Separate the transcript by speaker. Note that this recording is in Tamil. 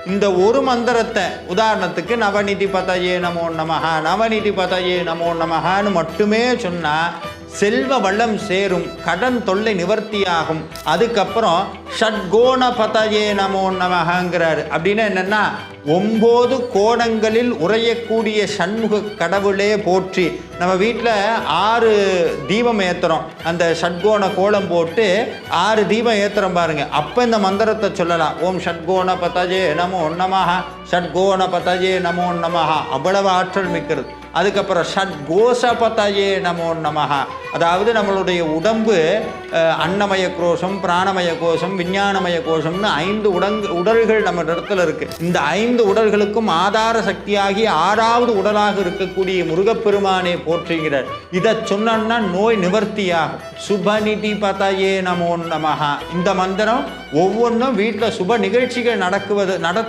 Speaker 1: இந்த ஒரு மந்திரத்தை உதாரணத்துக்கு நவநிதி பதயே நமோ நமஹ, நவநிதி பதயே நமோ நமஹன்னு மட்டுமே சொன்னால் செல்வ வளம் சேரும், கடன் தொல்லை நிவர்த்தியாகும். அதுக்கப்புறம் ஷட்கோண பதயே நமோ நமஹங்கிறாரு. அப்படின்னா என்னென்னா 9 கோணங்களில் உறையக்கூடிய சண்முக கடவுளே போற்றி. நம்ம வீட்டில் 6 தீபம் ஏற்றுறோம், அந்த ஷட்கோண கோலம் போட்டு 6 தீபம் ஏற்றுறோம் பாருங்க. அப்போ இந்த மந்திரத்தை சொல்லலாம். ஓம் ஷட்கோண பதயே நமோ நமஹ, ஷட்கோண பதயே நமோ நமஹ. அவ்வளவு ஆற்றல் மிக்கிறது. அதுக்கப்புறம் ஷட்கோஷபதயே நமோ நமஹ, அதாவது நம்மளுடைய உடம்பு அன்னமய கோஷம், பிராணமய கோஷம், விஞ்ஞானமய கோஷம்னு 5 உடல்கள் நம்ம இடத்துல இருக்கு. இந்த 5 உடல்களுக்கும் ஆதார சக்தியாகி 6வது உடலாக இருக்கக்கூடிய முருகப்பெருமானை போற்றுகிறார். இதை சொன்னா நோய் நிவர்த்தியாகும். சுபநிதி பதயே நமோ நமஹ. இந்த மந்திரம் ஒவ்வொன்றும் வீட்டில் சுப நிகழ்ச்சிகள் நடத்துவதற்கு